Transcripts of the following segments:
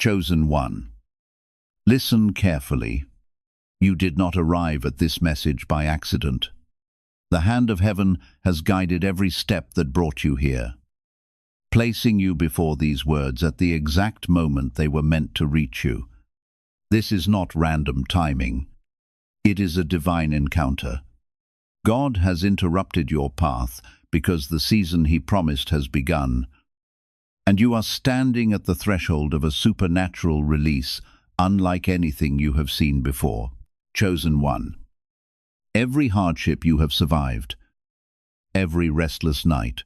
Chosen one. Listen carefully. You did not arrive at this message by accident. The hand of heaven has guided every step that brought you here, placing you before these words at the exact moment they were meant to reach you. This is not random timing. It is a divine encounter. God has interrupted your path because the season He promised has begun, and you are standing at the threshold of a supernatural release unlike anything you have seen before. Chosen one. Every hardship you have survived, every restless night,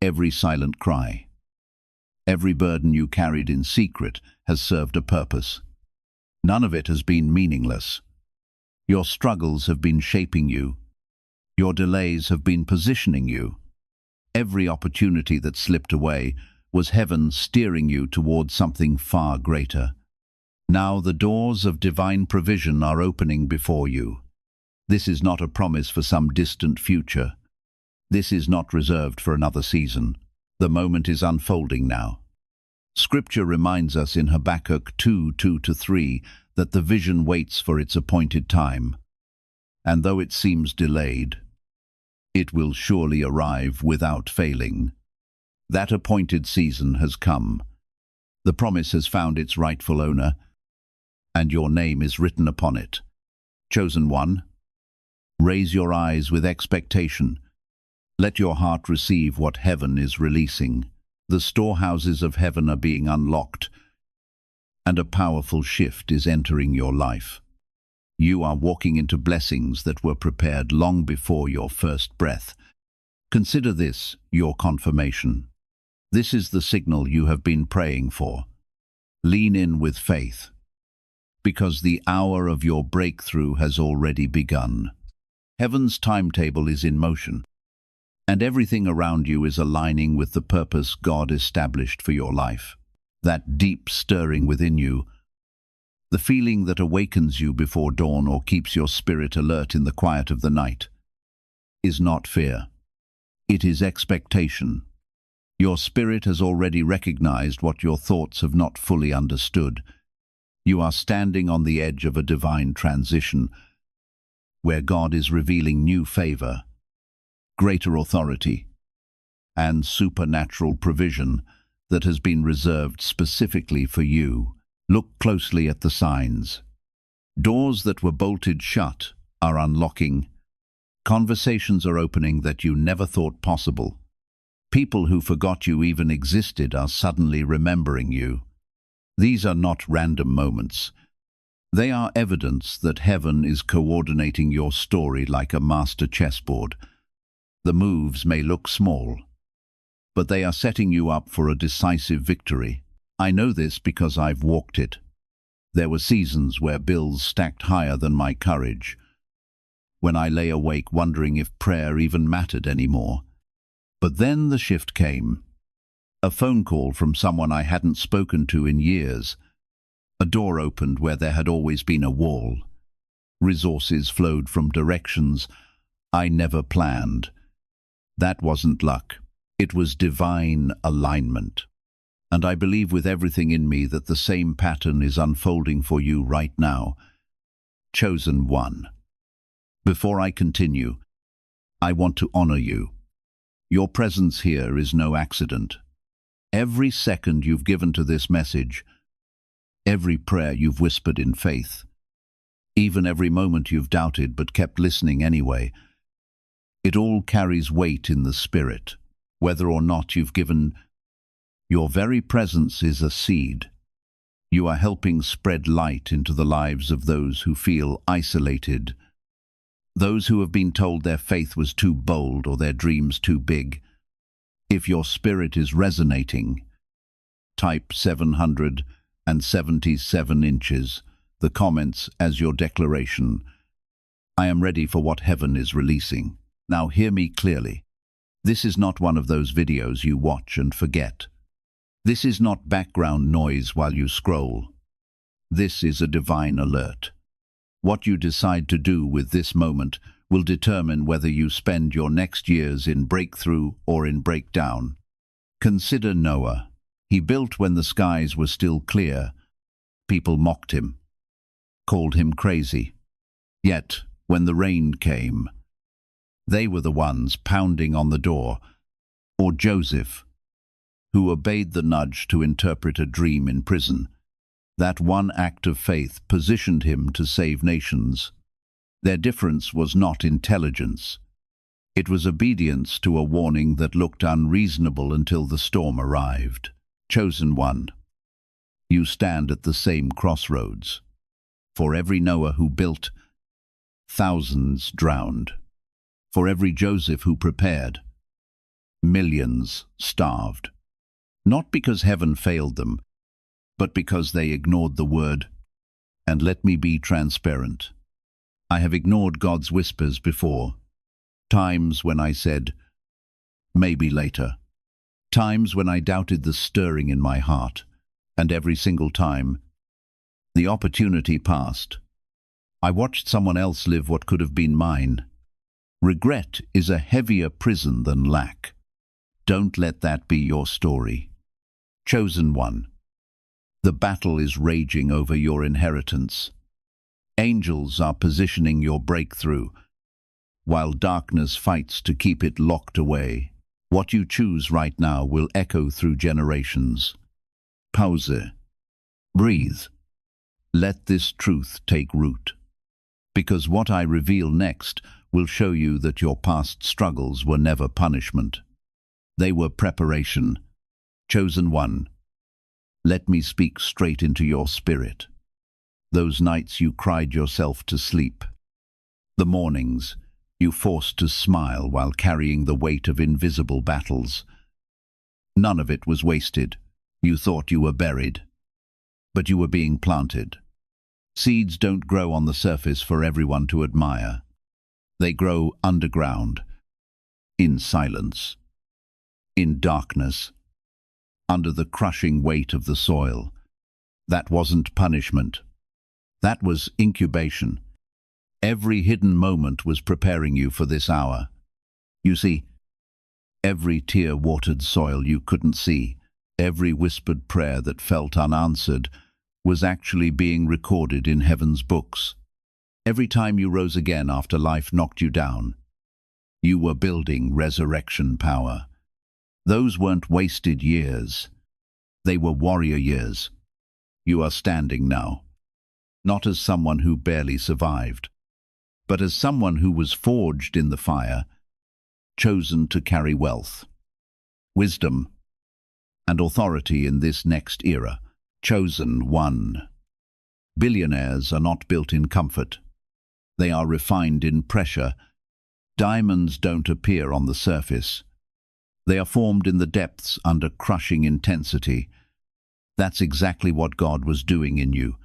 every silent cry, every burden you carried in secret has served a purpose. None of it has been meaningless. Your struggles have been shaping you. Your delays have been positioning you. Every opportunity that slipped away was heaven steering you towards something far greater. Now the doors of divine provision are opening before you. This is not a promise for some distant future. This is not reserved for another season. The moment is unfolding now. Scripture reminds us in Habakkuk 2:2-3 that the vision waits for its appointed time. And though it seems delayed, it will surely arrive without failing. That appointed season has come. The promise has found its rightful owner, and your name is written upon it. Chosen one, raise your eyes with expectation. Let your heart receive what heaven is releasing. The storehouses of heaven are being unlocked, and a powerful shift is entering your life. You are walking into blessings that were prepared long before your first breath. Consider this your confirmation. This is the signal you have been praying for. Lean in with faith, because the hour of your breakthrough has already begun. Heaven's timetable is in motion, and everything around you is aligning with the purpose God established for your life. That deep stirring within you, the feeling that awakens you before dawn or keeps your spirit alert in the quiet of the night, is not fear. It is expectation. Your spirit has already recognized what your thoughts have not fully understood. You are standing on the edge of a divine transition, where God is revealing new favor, greater authority, and supernatural provision that has been reserved specifically for you. Look closely at the signs. Doors that were bolted shut are unlocking. Conversations are opening that you never thought possible. People who forgot you even existed are suddenly remembering you. These are not random moments. They are evidence that heaven is coordinating your story like a master chessboard. The moves may look small, but they are setting you up for a decisive victory. I know this because I've walked it. There were seasons where bills stacked higher than my courage, when I lay awake wondering if prayer even mattered anymore. But then the shift came. A phone call from someone I hadn't spoken to in years. A door opened where there had always been a wall. Resources flowed from directions I never planned. That wasn't luck. It was divine alignment. And I believe with everything in me that the same pattern is unfolding for you right now. Chosen one. Before I continue, I want to honor you. Your presence here is no accident. Every second you've given to this message, every prayer you've whispered in faith, even every moment you've doubted but kept listening anyway, it all carries weight in the spirit. Whether or not you've given, your very presence is a seed. You are helping spread light into the lives of those who feel isolated, those who have been told their faith was too bold or their dreams too big. If your spirit is resonating, type 777 inches, the comments as your declaration. I am ready for what heaven is releasing. Now hear me clearly. This is not one of those videos you watch and forget. This is not background noise while you scroll. This is a divine alert. What you decide to do with this moment will determine whether you spend your next years in breakthrough or in breakdown. Consider Noah. He built when the skies were still clear. People mocked him, called him crazy. Yet, when the rain came, they were the ones pounding on the door. Or Joseph, who obeyed the nudge to interpret a dream in prison. That one act of faith positioned him to save nations. Their difference was not intelligence. It was obedience to a warning that looked unreasonable until the storm arrived. Chosen one, you stand at the same crossroads. For every Noah who built, thousands drowned. For every Joseph who prepared, millions starved. Not because heaven failed them, but because they ignored the word. And let me be transparent. I have ignored God's whispers before. Times when I said, maybe later. Times when I doubted the stirring in my heart. And every single time, the opportunity passed. I watched someone else live what could have been mine. Regret is a heavier prison than lack. Don't let that be your story. Chosen one. The battle is raging over your inheritance. Angels are positioning your breakthrough, while darkness fights to keep it locked away. What you choose right now will echo through generations. Pause. Breathe. Let this truth take root. Because what I reveal next will show you that your past struggles were never punishment. They were preparation. Chosen one. Let me speak straight into your spirit. Those nights you cried yourself to sleep. The mornings you forced to smile while carrying the weight of invisible battles. None of it was wasted. You thought you were buried, but you were being planted. Seeds don't grow on the surface for everyone to admire. They grow underground, in silence, in darkness, under the crushing weight of the soil. That wasn't punishment. That was incubation. Every hidden moment was preparing you for this hour. You see, every tear-watered soil you couldn't see, every whispered prayer that felt unanswered, was actually being recorded in heaven's books. Every time you rose again after life knocked you down, you were building resurrection power. Those weren't wasted years. They were warrior years. You are standing now, not as someone who barely survived, but as someone who was forged in the fire, chosen to carry wealth, wisdom, and authority in this next era. Chosen one. Billionaires are not built in comfort. They are refined in pressure. Diamonds don't appear on the surface. They are formed in the depths under crushing intensity. That's exactly what God was doing in you.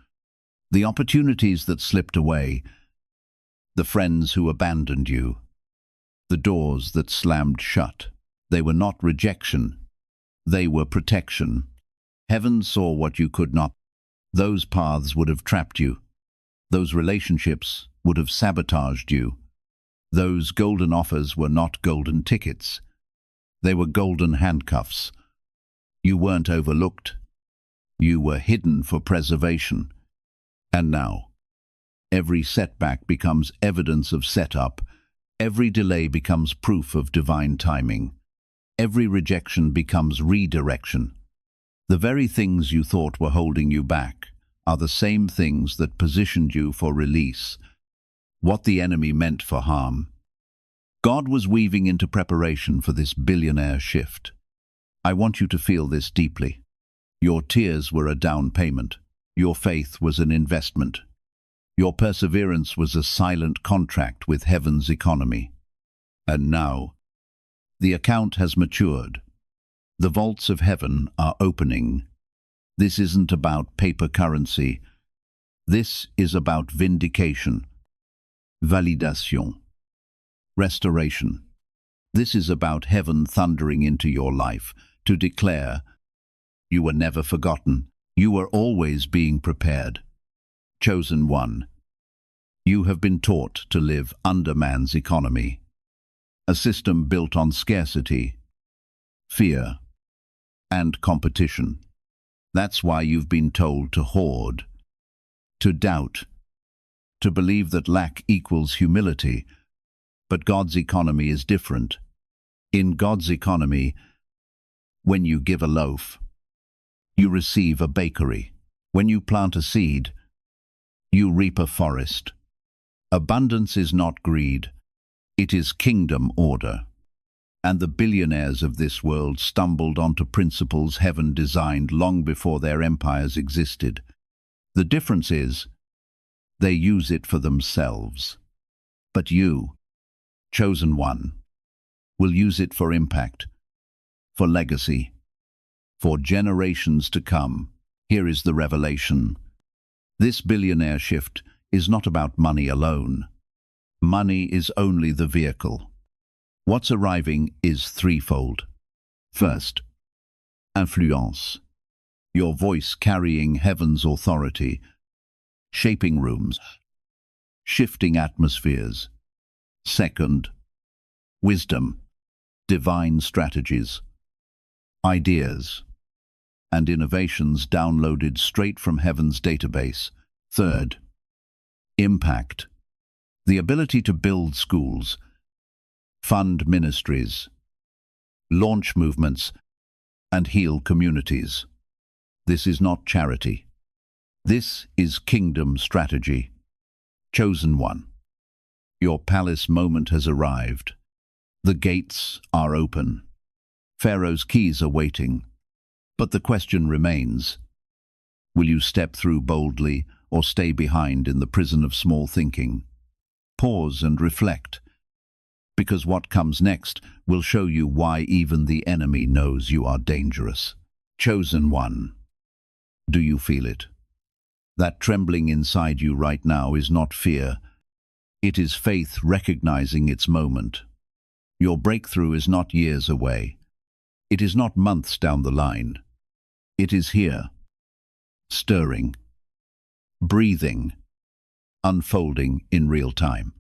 The opportunities that slipped away, the friends who abandoned you, the doors that slammed shut, they were not rejection. They were protection. Heaven saw what you could not. Those paths would have trapped you. Those relationships would have sabotaged you. Those golden offers were not golden tickets. They were golden handcuffs. You weren't overlooked. You were hidden for preservation. And now, every setback becomes evidence of setup. Every delay becomes proof of divine timing. Every rejection becomes redirection. The very things you thought were holding you back are the same things that positioned you for release. What the enemy meant for harm, God was weaving into preparation for this billionaire shift. I want you to feel this deeply. Your tears were a down payment. Your faith was an investment. Your perseverance was a silent contract with heaven's economy. And now, the account has matured. The vaults of heaven are opening. This isn't about paper currency. This is about vindication, validation, restoration. This is about heaven thundering into your life to declare, you were never forgotten. You were always being prepared. Chosen one. You have been taught to live under man's economy, a system built on scarcity, fear, and competition. That's why you've been told to hoard, to doubt, to believe that lack equals humility. But God's economy is different. In God's economy, when you give a loaf, you receive a bakery. When you plant a seed, you reap a forest. Abundance is not greed, it is kingdom order. And the billionaires of this world stumbled onto principles heaven designed long before their empires existed. The difference is, they use it for themselves. But you, chosen one, will use it for impact, for legacy, for generations to come. Here is the revelation. This billionaire shift is not about money alone. Money is only the vehicle. What's arriving is threefold. First, influence. Your voice carrying heaven's authority, shaping rooms, shifting atmospheres. Second, wisdom, divine strategies, ideas, and innovations downloaded straight from heaven's database. Third, impact, the ability to build schools, fund ministries, launch movements, and heal communities. This is not charity. This is kingdom strategy. Chosen one, your palace moment has arrived. The gates are open. Pharaoh's keys are waiting. But the question remains, will you step through boldly or stay behind in the prison of small thinking? Pause and reflect, because what comes next will show you why even the enemy knows you are dangerous. Chosen one, do you feel it? That trembling inside you right now is not fear. It is faith recognizing its moment. Your breakthrough is not years away. It is not months down the line. It is here, stirring, breathing, unfolding in real time.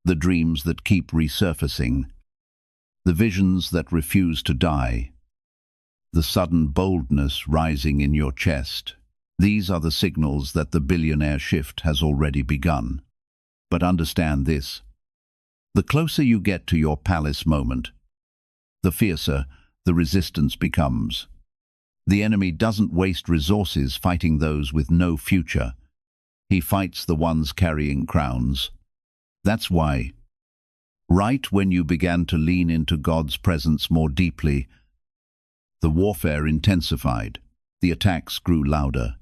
The dreams that keep resurfacing, the visions that refuse to die, the sudden boldness rising in your chest. These are the signals that the billionaire shift has already begun. But understand this, the closer you get to your palace moment, the fiercer the resistance becomes. The enemy doesn't waste resources fighting those with no future. He fights the ones carrying crowns. That's why, right when you began to lean into God's presence more deeply, the warfare intensified, the attacks grew louder,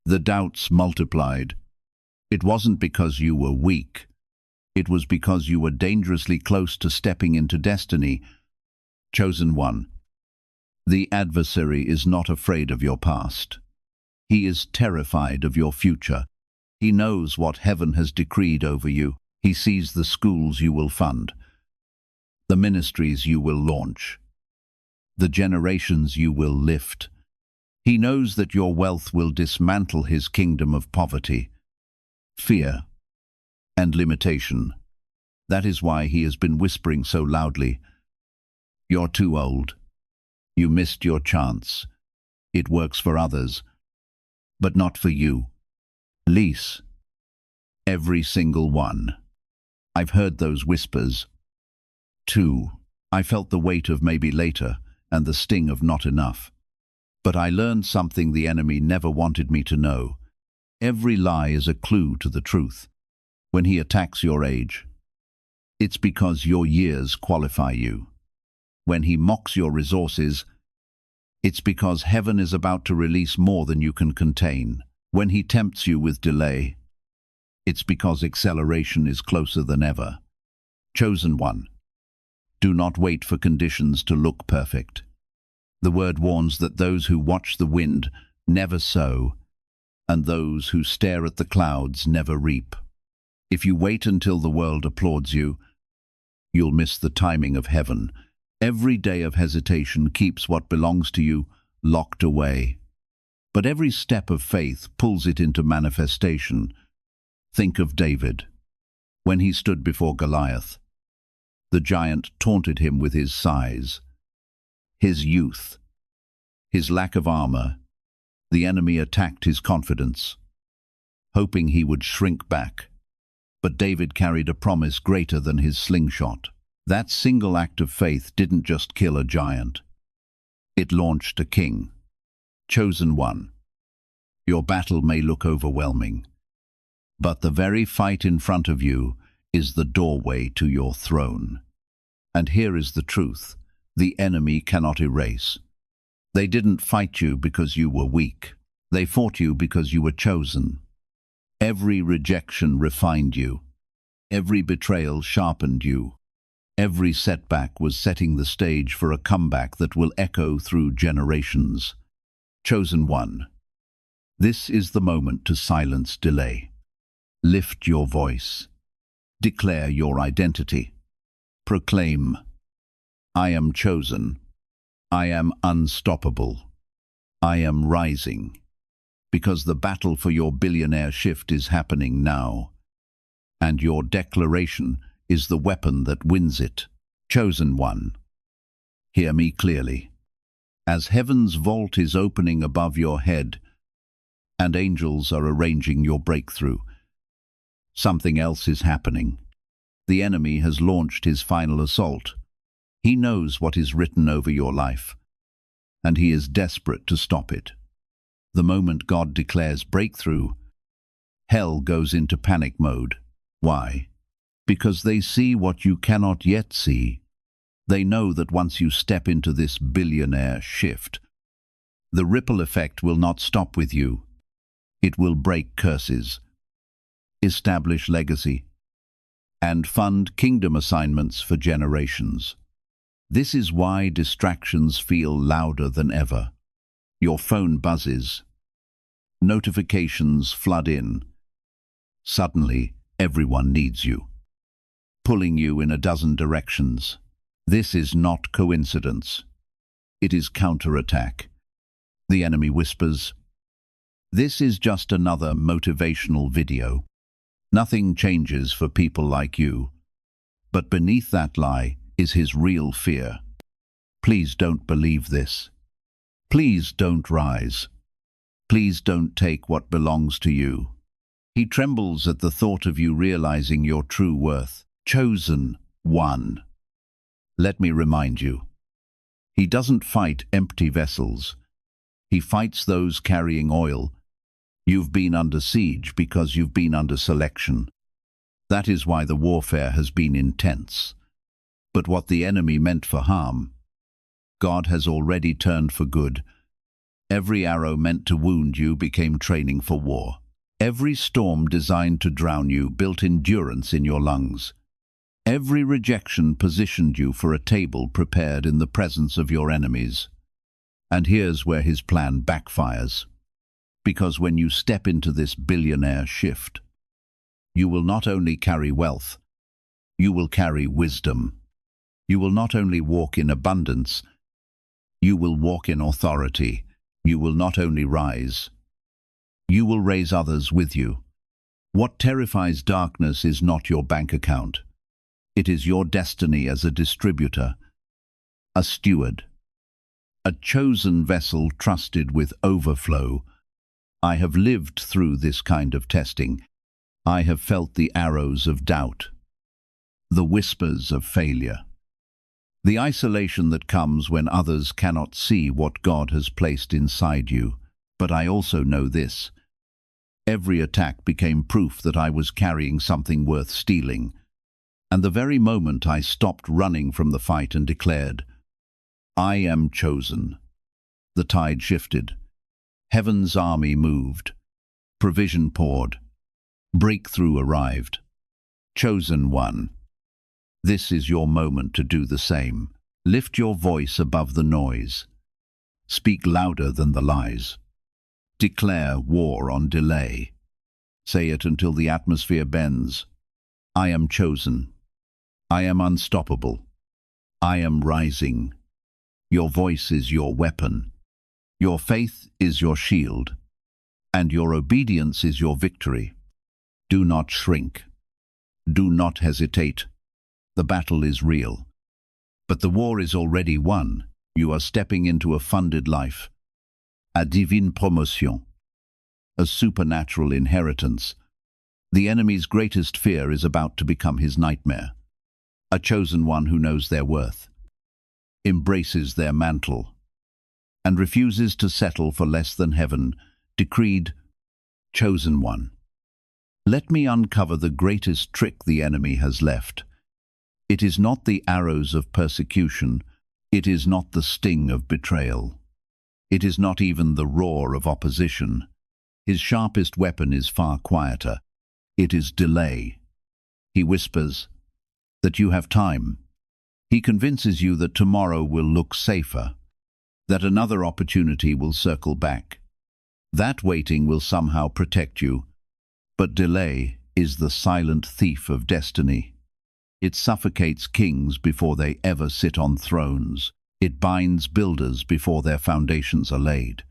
the doubts multiplied. It wasn't because you were weak. It was because you were dangerously close to stepping into destiny. Chosen one, the adversary is not afraid of your past. He is terrified of your future. He knows what heaven has decreed over you. He sees the schools you will fund, the ministries you will launch, the generations you will lift. He knows that your wealth will dismantle his kingdom of poverty, fear, and limitation. That is why he has been whispering so loudly, "You're too old. You missed your chance. It works for others, but not for you." Lease. Every single one. I've heard those whispers, too. I felt the weight of maybe later and the sting of not enough. But I learned something the enemy never wanted me to know. Every lie is a clue to the truth. When he attacks your age, it's because your years qualify you. When he mocks your resources, it's because heaven is about to release more than you can contain. When he tempts you with delay, it's because acceleration is closer than ever. Chosen one, do not wait for conditions to look perfect. The word warns that those who watch the wind never sow, and those who stare at the clouds never reap. If you wait until the world applauds you, you'll miss the timing of heaven. Every day of hesitation keeps what belongs to you locked away. But every step of faith pulls it into manifestation. Think of David. When he stood before Goliath, the giant taunted him with his size, his youth, his lack of armor. The enemy attacked his confidence, hoping he would shrink back. But David carried a promise greater than his slingshot. That single act of faith didn't just kill a giant. It launched a king. Chosen one. Your battle may look overwhelming, but the very fight in front of you is the doorway to your throne. And here is the truth: the enemy cannot erase. They didn't fight you because you were weak. They fought you because you were chosen. Every rejection refined you. Every betrayal sharpened you. Every setback was setting the stage for a comeback that will echo through generations. Chosen one. This is the moment to silence delay. Lift your voice. Declare your identity. Proclaim, I am chosen. I am unstoppable. I am rising. Because the battle for your billionaire shift is happening now. And your declaration is the weapon that wins it. Chosen one. Hear me clearly. As heaven's vault is opening above your head and angels are arranging your breakthrough, something else is happening. The enemy has launched his final assault. He knows what is written over your life, and he is desperate to stop it. The moment God declares breakthrough, hell goes into panic mode. Why? Because they see what you cannot yet see. They know that once you step into this billionaire shift, the ripple effect will not stop with you. It will break curses, establish legacy, and fund kingdom assignments for generations. This is why distractions feel louder than ever. Your phone buzzes. Notifications flood in. Suddenly, everyone needs you, pulling you in a dozen directions. This is not coincidence. It is counterattack. The enemy whispers, "This is just another motivational video. Nothing changes for people like you." But beneath that lie is his real fear. Please don't believe this. Please don't rise. Please don't take what belongs to you. He trembles at the thought of you realizing your true worth. Chosen one. Let me remind you, he doesn't fight empty vessels. He fights those carrying oil. You've been under siege because you've been under selection. That is why the warfare has been intense. But what the enemy meant for harm, God has already turned for good. Every arrow meant to wound you became training for war. Every storm designed to drown you built endurance in your lungs. Every rejection positioned you for a table prepared in the presence of your enemies. And here's where his plan backfires. Because when you step into this billionaire shift, you will not only carry wealth, you will carry wisdom. You will not only walk in abundance, you will walk in authority. You will not only rise, you will raise others with you. What terrifies darkness is not your bank account. It is your destiny as a distributor, a steward, a chosen vessel trusted with overflow. I have lived through this kind of testing. I have felt the arrows of doubt, the whispers of failure, the isolation that comes when others cannot see what God has placed inside you. But I also know this: every attack became proof that I was carrying something worth stealing. And the very moment I stopped running from the fight and declared, I am chosen, the tide shifted. Heaven's army moved. Provision poured. Breakthrough arrived. Chosen one. This is your moment to do the same. Lift your voice above the noise. Speak louder than the lies. Declare war on delay. Say it until the atmosphere bends. I am chosen. I am unstoppable. I am rising. Your voice is your weapon. Your faith is your shield. And your obedience is your victory. Do not shrink. Do not hesitate. The battle is real. But the war is already won. You are stepping into a funded life, a divine promotion, a supernatural inheritance. The enemy's greatest fear is about to become his nightmare. A chosen one who knows their worth, embraces their mantle, and refuses to settle for less than heaven decreed. Chosen one. Let me uncover the greatest trick the enemy has left. It is not the arrows of persecution. It is not the sting of betrayal. It is not even the roar of opposition. His sharpest weapon is far quieter. It is delay. He whispers that you have time. He convinces you that tomorrow will look safer, that another opportunity will circle back. That waiting will somehow protect you. But delay is the silent thief of destiny. It suffocates kings before they ever sit on thrones. It binds builders before their foundations are laid.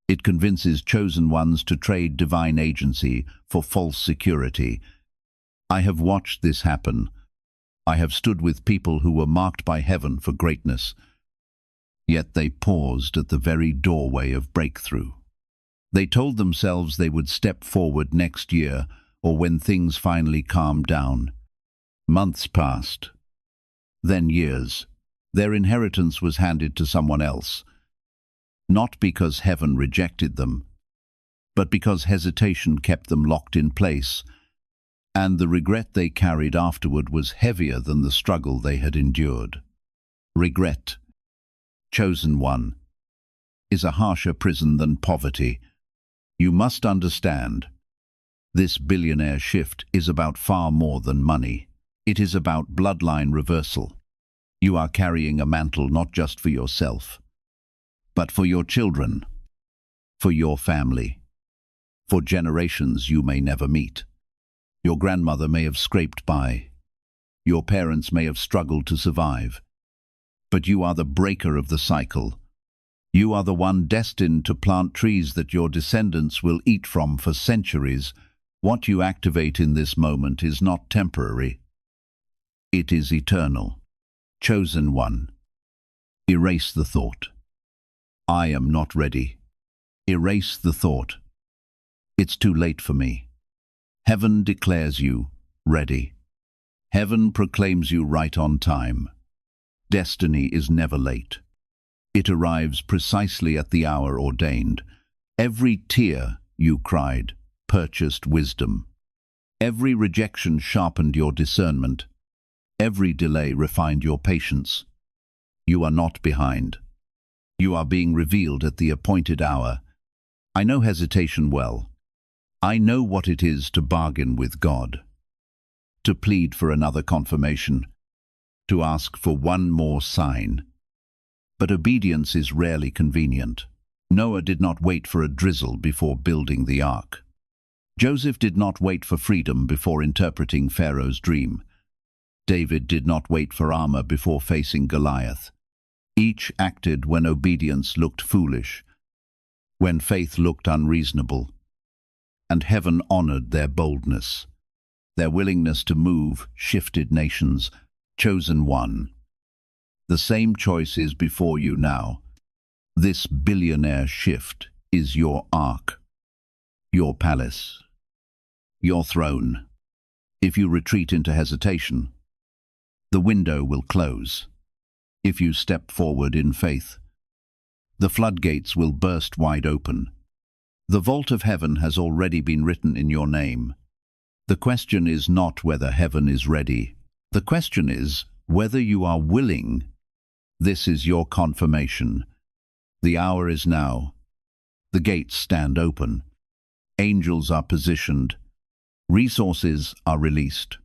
It convinces chosen ones to trade divine agency for false security. I have watched this happen. I have stood with people who were marked by heaven for greatness, yet they paused at the very doorway of breakthrough. They told themselves they would step forward next year or when things finally calmed down. Months passed, then years. Their inheritance was handed to someone else, not because heaven rejected them, but because hesitation kept them locked in place, and the regret they carried afterward was heavier than the struggle they had endured. Regret, chosen one, is a harsher prison than poverty. You must understand, this billionaire shift is about far more than money. It is about bloodline reversal. You are carrying a mantle not just for yourself, but for your children, for your family, for generations you may never meet. Your grandmother may have scraped by. Your parents may have struggled to survive. But you are the breaker of the cycle. You are the one destined to plant trees that your descendants will eat from for centuries. What you activate in this moment is not temporary. It is eternal. Chosen one. Erase the thought. I am not ready. Erase the thought. It's too late for me. Heaven declares you ready. Heaven proclaims you right on time. Destiny is never late. It arrives precisely at the hour ordained. Every tear you cried purchased wisdom. Every rejection sharpened your discernment. Every delay refined your patience. You are not behind. You are being revealed at the appointed hour. I know hesitation well. I know what it is to bargain with God, to plead for another confirmation, to ask for one more sign. But obedience is rarely convenient. Noah did not wait for a drizzle before building the ark. Joseph did not wait for freedom before interpreting Pharaoh's dream. David did not wait for armor before facing Goliath. Each acted when obedience looked foolish, when faith looked unreasonable, and heaven honored their boldness. Their willingness to move shifted nations. Chosen one. The same choice is before you now. This billionaire shift is your ark, your palace, your throne. If you retreat into hesitation, the window will close. If you step forward in faith, the floodgates will burst wide open. The vault of heaven has already been written in your name. The question is not whether heaven is ready. The question is whether you are willing. This is your confirmation. The hour is now. The gates stand open. Angels are positioned. Resources are released.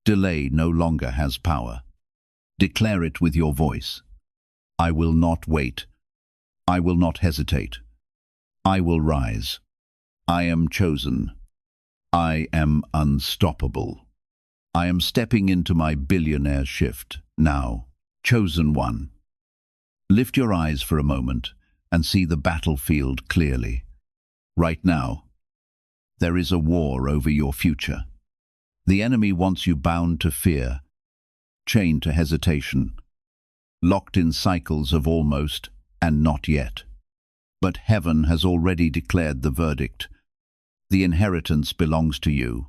Delay no longer has power. Declare it with your voice. I will not wait. I will not hesitate. I will rise. I am chosen. I am unstoppable. I am stepping into my billionaire shift now. Chosen one. Lift your eyes for a moment and see the battlefield clearly. Right now, there is a war over your future. The enemy wants you bound to fear, chained to hesitation, locked in cycles of almost and not yet. But heaven has already declared the verdict. The inheritance belongs to you.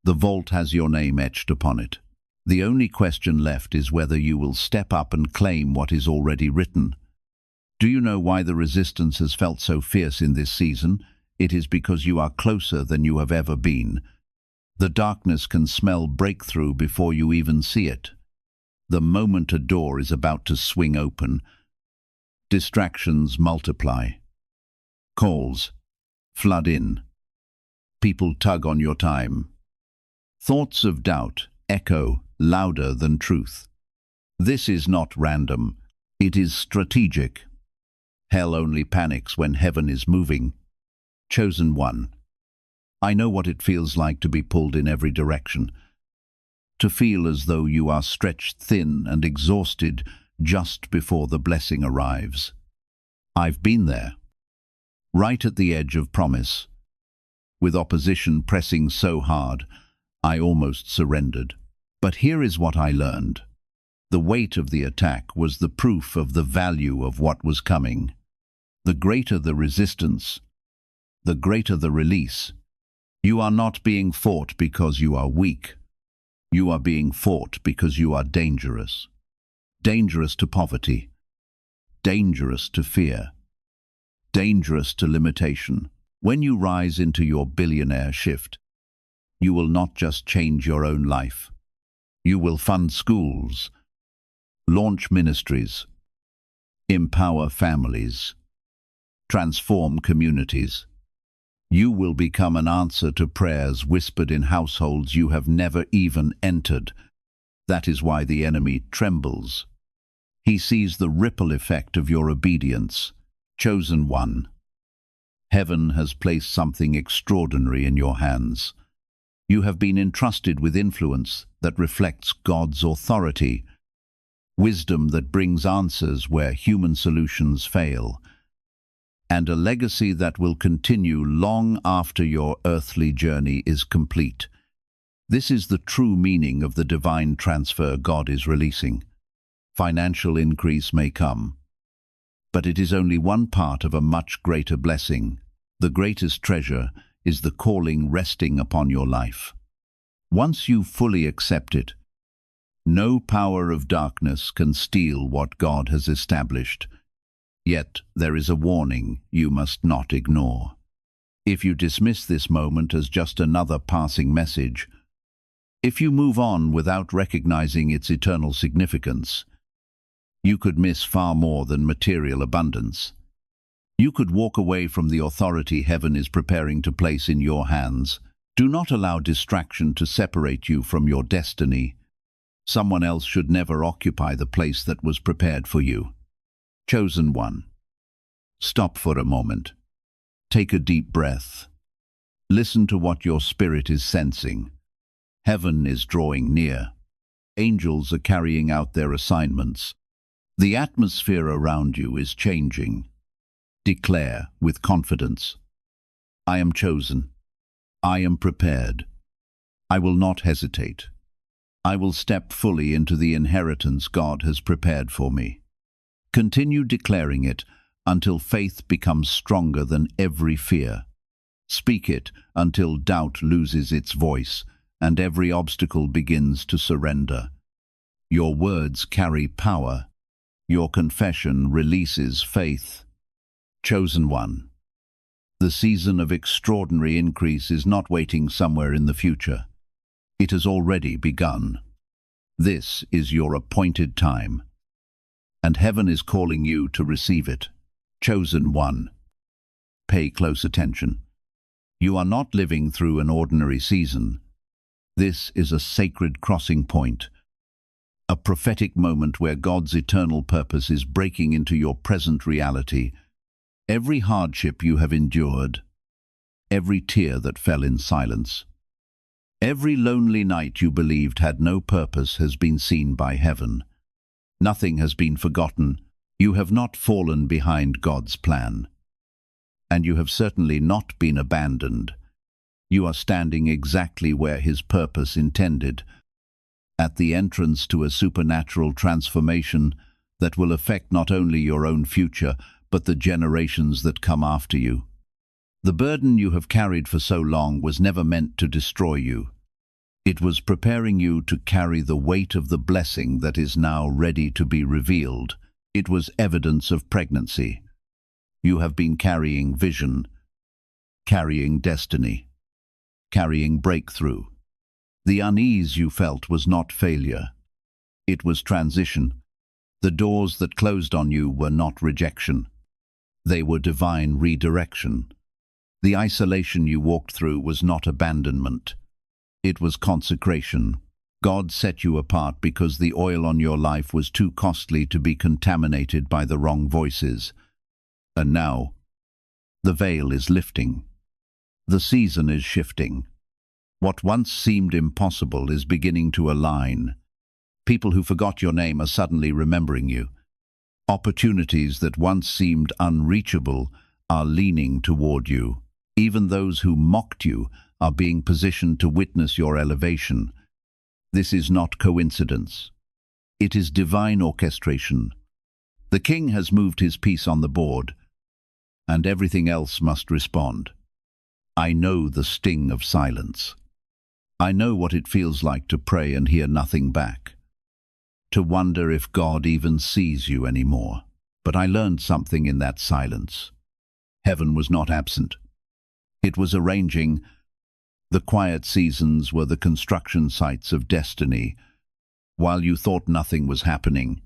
The vault has your name etched upon it. The only question left is whether you will step up and claim what is already written. Do you know why the resistance has felt so fierce in this season? It is because you are closer than you have ever been. The darkness can smell breakthrough before you even see it. The moment a door is about to swing open, distractions multiply. Calls flood in. People tug on your time. Thoughts of doubt echo louder than truth. This is not random. It is strategic. Hell only panics when heaven is moving. Chosen one. I know what it feels like to be pulled in every direction. To feel as though you are stretched thin and exhausted just before the blessing arrives. I've been there. Right at the edge of promise. With opposition pressing so hard, I almost surrendered. But here is what I learned. The weight of the attack was the proof of the value of what was coming. The greater the resistance, the greater the release. You are not being fought because you are weak. You are being fought because you are dangerous. Dangerous to poverty. Dangerous to fear. Dangerous to limitation. When you rise into your billionaire shift, you will not just change your own life. You will fund schools, launch ministries, empower families, transform communities. You will become an answer to prayers whispered in households you have never even entered. That is why the enemy trembles. He sees the ripple effect of your obedience. Chosen one. Heaven has placed something extraordinary in your hands. You have been entrusted with influence that reflects God's authority, wisdom that brings answers where human solutions fail, and a legacy that will continue long after your earthly journey is complete. This is the true meaning of the divine transfer God is releasing. Financial increase may come, but it is only one part of a much greater blessing. The greatest treasure is the calling resting upon your life. Once you fully accept it, no power of darkness can steal what God has established. Yet there is a warning you must not ignore. If you dismiss this moment as just another passing message, if you move on without recognizing its eternal significance, you could miss far more than material abundance. You could walk away from the authority heaven is preparing to place in your hands. Do not allow distraction to separate you from your destiny. Someone else should never occupy the place that was prepared for you. Chosen one. Stop for a moment. Take a deep breath. Listen to what your spirit is sensing. Heaven is drawing near. Angels are carrying out their assignments. The atmosphere around you is changing. Declare with confidence, I am chosen. I am prepared. I will not hesitate. I will step fully into the inheritance God has prepared for me. Continue declaring it until faith becomes stronger than every fear. Speak it until doubt loses its voice and every obstacle begins to surrender. Your words carry power. Your confession releases faith. Chosen one. The season of extraordinary increase is not waiting somewhere in the future. It has already begun. This is your appointed time, and heaven is calling you to receive it. Chosen one. Pay close attention. You are not living through an ordinary season. This is a sacred crossing point, a prophetic moment where God's eternal purpose is breaking into your present reality. Every hardship you have endured, every tear that fell in silence, every lonely night you believed had no purpose has been seen by heaven. Nothing has been forgotten. You have not fallen behind God's plan. And you have certainly not been abandoned. You are standing exactly where His purpose intended, at the entrance to a supernatural transformation that will affect not only your own future, but the generations that come after you. The burden you have carried for so long was never meant to destroy you. It was preparing you to carry the weight of the blessing that is now ready to be revealed. It was evidence of pregnancy. You have been carrying vision, carrying destiny, carrying breakthrough. The unease you felt was not failure. It was transition. The doors that closed on you were not rejection. They were divine redirection. The isolation you walked through was not abandonment. It was consecration. God set you apart because the oil on your life was too costly to be contaminated by the wrong voices. And now, the veil is lifting. The season is shifting. What once seemed impossible is beginning to align. People who forgot your name are suddenly remembering you. Opportunities that once seemed unreachable are leaning toward you. Even those who mocked you are being positioned to witness your elevation. This is not coincidence. It is divine orchestration. The king has moved his piece on the board, and everything else must respond. I know the sting of silence. I know what it feels like to pray and hear nothing back, to wonder if God even sees you anymore. But I learned something in that silence. Heaven was not absent. It was arranging. The quiet seasons were the construction sites of destiny. While you thought nothing was happening,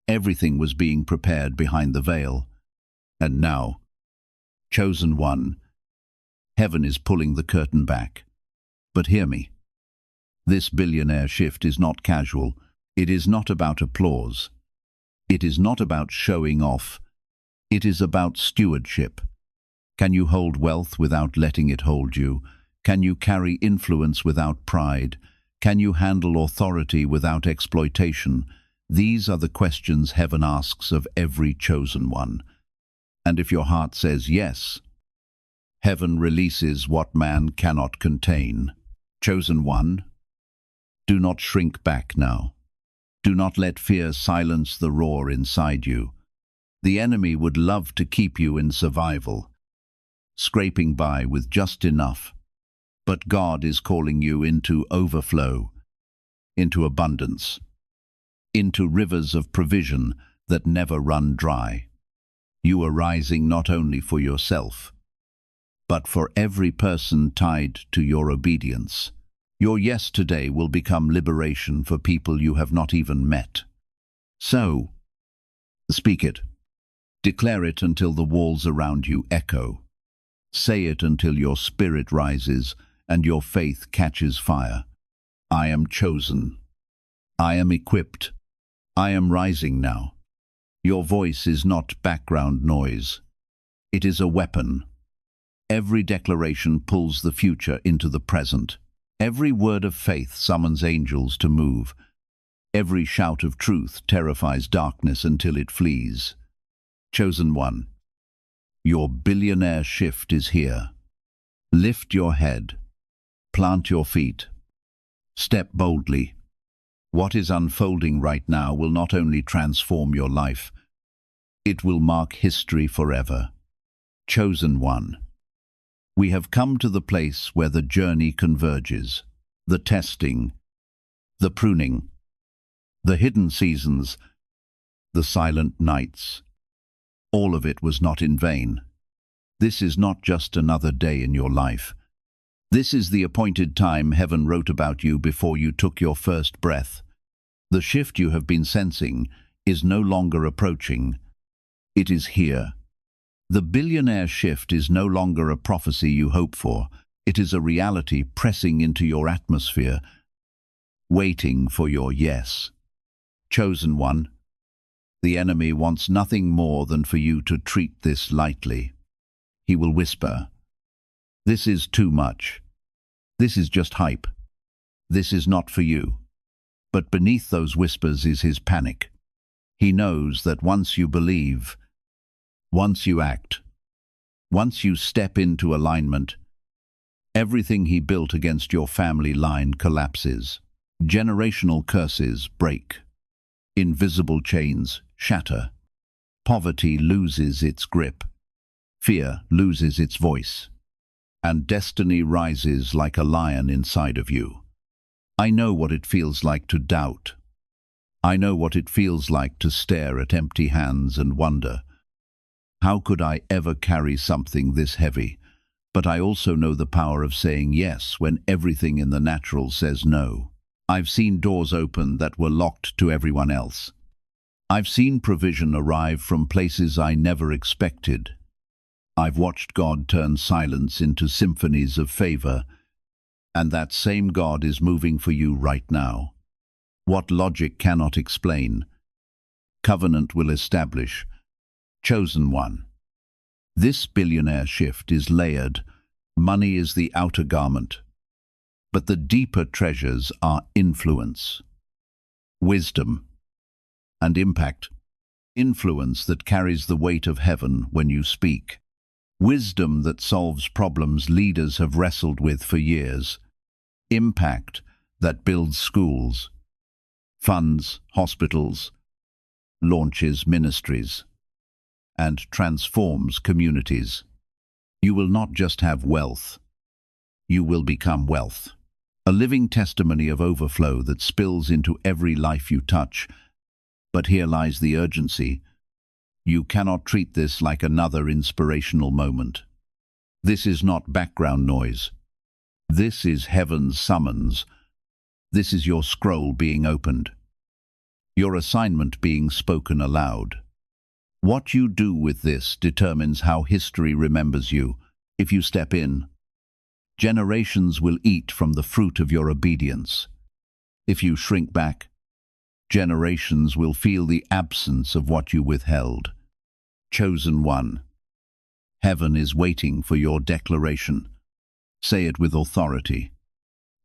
everything was being prepared behind the veil. And now, chosen one, heaven is pulling the curtain back. But hear me. This billionaire shift is not casual. It is not about applause. It is not about showing off. It is about stewardship. Can you hold wealth without letting it hold you? Can you carry influence without pride? Can you handle authority without exploitation? These are the questions heaven asks of every chosen one. And if your heart says yes, heaven releases what man cannot contain. Chosen one, do not shrink back now. Do not let fear silence the roar inside you. The enemy would love to keep you in survival, scraping by with just enough. But God is calling you into overflow, into abundance, into rivers of provision that never run dry. You are rising not only for yourself, but for every person tied to your obedience. Your yes today will become liberation for people you have not even met. So, speak it. Declare it until the walls around you echo. Say it until your spirit rises and your faith catches fire. I am chosen. I am equipped. I am rising now. Your voice is not background noise. It is a weapon. Every declaration pulls the future into the present. Every word of faith summons angels to move. Every shout of truth terrifies darkness until it flees. Chosen one, your billionaire shift is here. Lift your head. Plant your feet. Step boldly. What is unfolding right now will not only transform your life, it will mark history forever. Chosen one, we have come to the place where the journey converges, the testing, the pruning, the hidden seasons, the silent nights. All of it was not in vain. This is not just another day in your life. This is the appointed time heaven wrote about you before you took your first breath. The shift you have been sensing is no longer approaching. It is here. The billionaire shift is no longer a prophecy you hope for. It is a reality pressing into your atmosphere, waiting for your yes. Chosen one, the enemy wants nothing more than for you to treat this lightly. He will whisper, "This is too much. This is just hype. This is not for you." But beneath those whispers is his panic. He knows that once you believe, once you act, once you step into alignment, everything he built against your family line collapses. Generational curses break. Invisible chains shatter. Poverty loses its grip, fear loses its voice, and destiny rises like a lion inside of you. I know what it feels like to doubt. I know what it feels like to stare at empty hands and wonder, how could I ever carry something this heavy? But I also know the power of saying yes when everything in the natural says no. I've seen doors open that were locked to everyone else. I've seen provision arrive from places I never expected. I've watched God turn silence into symphonies of favor, and that same God is moving for you right now. What logic cannot explain, covenant will establish. Chosen one. This billionaire shift is layered. Money is the outer garment, but the deeper treasures are influence, wisdom, and impact. Influence that carries the weight of heaven when you speak. Wisdom that solves problems leaders have wrestled with for years. Impact that builds schools, funds hospitals, launches ministries, and transforms communities. You will not just have wealth, you will become wealth. A living testimony of overflow that spills into every life you touch. But here lies the urgency. You cannot treat this like another inspirational moment. This is not background noise. This is heaven's summons. This is your scroll being opened. Your assignment being spoken aloud. What you do with this determines how history remembers you. If you step in, generations will eat from the fruit of your obedience. If you shrink back, generations will feel the absence of what you withheld. Chosen one. Heaven is waiting for your declaration. Say it with authority.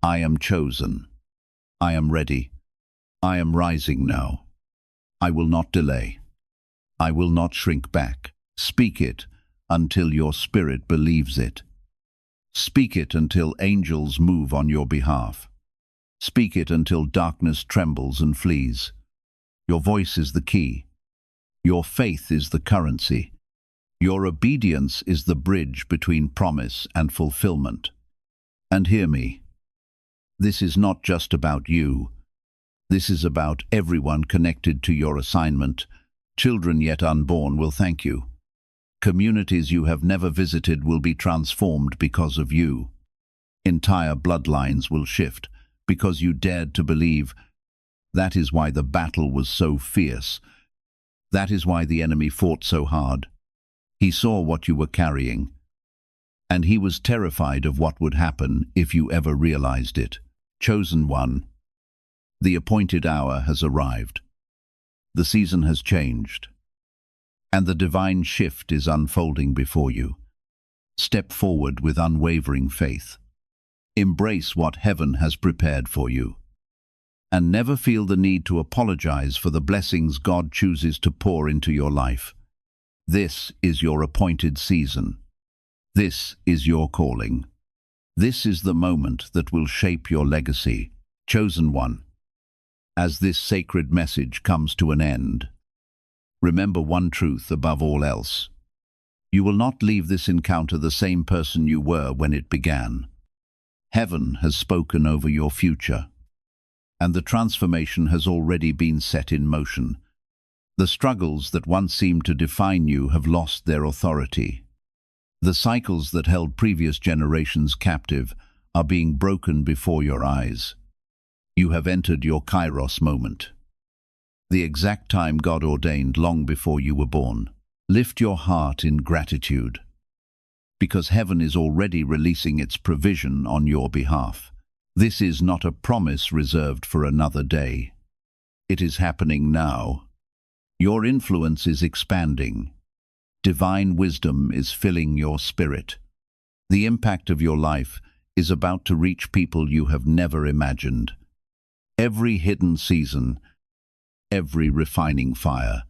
I am chosen. I am ready. I am rising now. I will not delay. I will not shrink back. Speak it until your spirit believes it. Speak it until angels move on your behalf. Speak it until darkness trembles and flees. Your voice is the key. Your faith is the currency. Your obedience is the bridge between promise and fulfillment. And hear me. This is not just about you. This is about everyone connected to your assignment. Children yet unborn will thank you. Communities you have never visited will be transformed because of you. Entire bloodlines will shift because you dared to believe. That is why the battle was so fierce. That is why the enemy fought so hard. He saw what you were carrying, and he was terrified of what would happen if you ever realized it. Chosen one. The appointed hour has arrived. The season has changed, and the divine shift is unfolding before you. Step forward with unwavering faith. Embrace what heaven has prepared for you, and never feel the need to apologize for the blessings God chooses to pour into your life. This is your appointed season. This is your calling. This is the moment that will shape your legacy. Chosen one. As this sacred message comes to an end, remember one truth above all else. You will not leave this encounter the same person you were when it began. Heaven has spoken over your future, and the transformation has already been set in motion. The struggles that once seemed to define you have lost their authority. The cycles that held previous generations captive are being broken before your eyes. You have entered your Kairos moment, the exact time God ordained long before you were born. Lift your heart in gratitude, because heaven is already releasing its provision on your behalf. This is not a promise reserved for another day. It is happening now. Your influence is expanding. Divine wisdom is filling your spirit. The impact of your life is about to reach people you have never imagined. Every hidden season, every refining fire,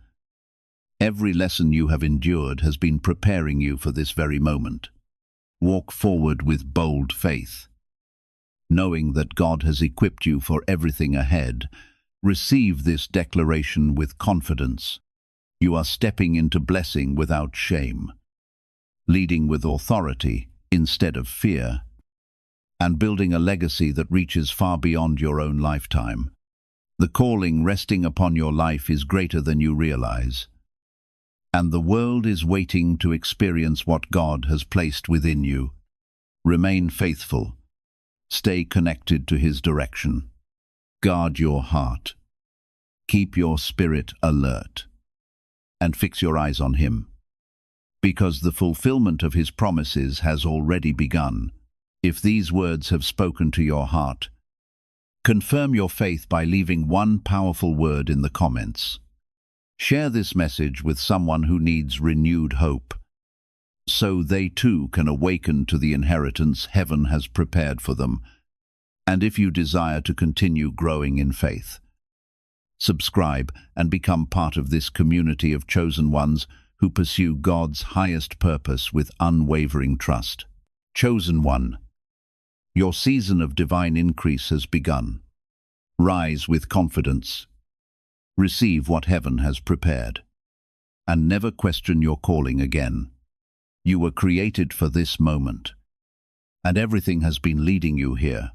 every lesson you have endured has been preparing you for this very moment. Walk forward with bold faith, knowing that God has equipped you for everything ahead. Receive this declaration with confidence. You are stepping into blessing without shame, leading with authority instead of fear, and building a legacy that reaches far beyond your own lifetime. The calling resting upon your life is greater than you realize, and the world is waiting to experience what God has placed within you. Remain faithful. Stay connected to His direction. Guard your heart. Keep your spirit alert, and fix your eyes on Him, because the fulfillment of His promises has already begun. If these words have spoken to your heart, confirm your faith by leaving one powerful word in the comments. Share this message with someone who needs renewed hope, so they too can awaken to the inheritance heaven has prepared for them. And if you desire to continue growing in faith, subscribe and become part of this community of chosen ones who pursue God's highest purpose with unwavering trust. Chosen one, your season of divine increase has begun. Rise with confidence. Receive what heaven has prepared, and never question your calling again. You were created for this moment, and everything has been leading you here.